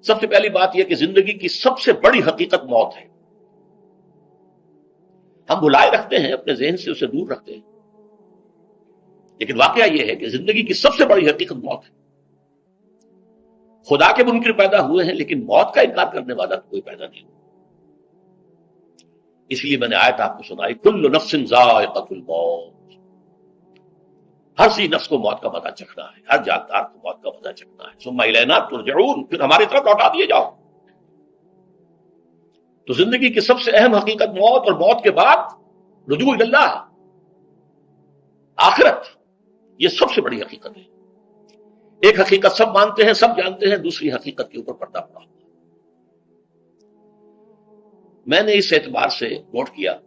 سب سے پہلی بات یہ کہ زندگی کی سب سے بڑی حقیقت موت ہے. ہم بھلائے رکھتے ہیں، اپنے ذہن سے اسے دور رکھتے ہیں، لیکن واقعہ یہ ہے کہ زندگی کی سب سے بڑی حقیقت موت ہے. خدا کے منکر پیدا ہوئے ہیں لیکن موت کا انکار کرنے والا تو کوئی پیدا نہیں ہوا. اس لیے میں نے آیت آپ کو سنائی، کل نفس ذائقۃ الموت، ہر سی نفس کو موت کا مزہ چکھنا ہے، ہر جاندار کو موت کا مزہ چکھنا ہے. ثم الینا ترجعون، پھر ہماری طرف لوٹا دیے جاؤ. تو زندگی کی سب سے اہم حقیقت موت، اور موت کے بعد رجوع الی اللہ، آخرت، یہ سب سے بڑی حقیقت ہے. ایک حقیقت سب مانتے ہیں، سب جانتے ہیں، دوسری حقیقت کے اوپر پردہ پڑا. میں نے اس اعتبار سے نوٹ کیا،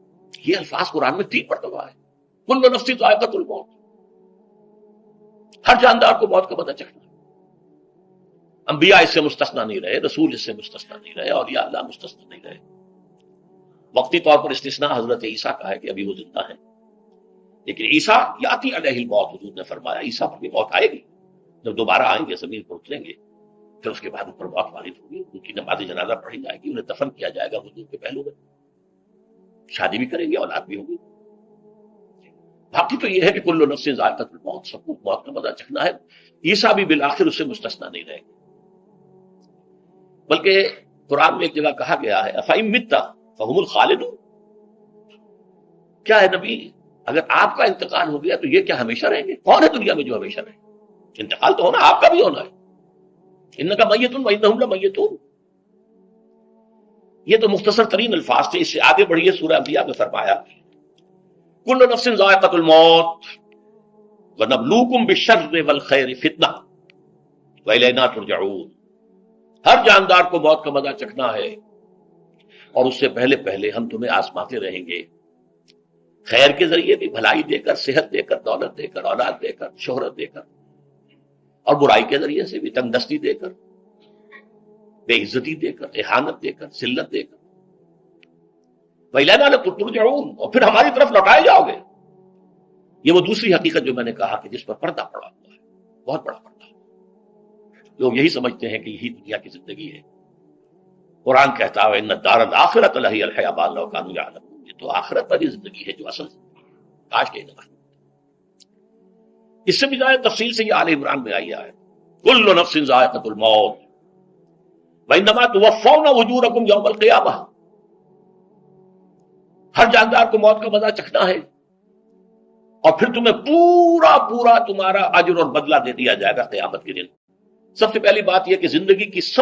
یہ الفاظ قرآن میں 3 مرتبہ ہے، کل نفس ذائقۃ الموت، ہر جاندار کو موت کا مزہ چکھنا ہے. انبیاء اس سے مستثنا نہیں رہے، رسول اس سے مستثنا نہیں رہے، اولیاء اللہ مستثنا نہیں رہے. وقتی طور پر استثناء حضرت عیسیٰ کا ہے کہ ابھی وہ زندہ ہیں، لیکن عیسیٰ یاتی علیہ الموت، حضور نے فرمایا عیسیٰ پر بھی موت آئے گی. جب دوبارہ آئیں گے، زمین پر اتریں گے، پھر اس کے بعد اوپر موت وارد ہوگی، ان کی نماز جنازہ پڑھی جائے گی، انہیں دفن کیا جائے گا حضور کے پہلو میں، شادی بھی کریں گے، اولاد بھی ہوگی. باقی تو یہ ہے کہ کل نفس ذائقۃ الموت، سب کو موت کا مزہ چکھنا ہے. عیسیٰ بھی بالآخر اس سے مستثنا نہیں رہے گے. بلکہ قرآن میں ایک جگہ کہا گیا ہے افئن مت فہم الخالدون، کیا ہے نبی اگر آپ کا انتقال ہو گیا تو یہ کیا ہمیشہ رہیں گے؟ کون ہے دنیا میں جو ہمیشہ رہے؟ انتقال تو ہونا، آپ کا بھی ہونا ہے. انک میت وانہم لمیتون. یہ تو مختصر ترین الفاظ تھے. اس سے آگے بڑھیے، سورہ انبیاء میں فرمایا کل نفس ذائقۃ الموت ونبلوکم بالشر والخیر فتنہ والینا ترجعون. ہر جاندار کو موت کا مزہ چکھنا ہے، اور اس سے پہلے پہلے ہم تمہیں آزماتے رہیں گے، خیر کے ذریعے بھی، بھلائی دے کر، صحت دے کر، دولت دے کر، اولاد دے کر، شہرت دے کر، اور برائی کے ذریعے سے بھی، تنگ دستی دے کر، بے عزتی دے کر، اہانت دے کر، ذلت دے کر. وَإِلَيْنَا تُرْجَعُونَ، اور پھر ہماری طرف لوٹائے جاؤ گے. یہ وہ دوسری حقیقت جو میں نے کہا کہ جس پر پردہ پڑا ہوا ہے، بہت بڑا پردہ. لوگ یہی سمجھتے ہیں کہ یہی دنیا کی زندگی ہے. قرآن کہتا ہے ان الدار الآخرۃ لہی الحیوان لو کانوا یعلمون، یہ تو آخرت والی زندگی ہے جو اصل زندگی ہے، کاش کہ انہیں. اس سے بھی زیادہ تفصیل سے یہ آل عمران میں آئی ہے کل نفس ذائقۃ الموت وانما توفون اجورکم یوم القیامہ. ہر جاندار کو موت کا مزہ چکھنا ہے، اور پھر تمہیں پورا تمہارا اجر اور بدلہ دے دیا جائے گا قیامت کے دن. سب سے پہلی بات یہ کہ زندگی کی سب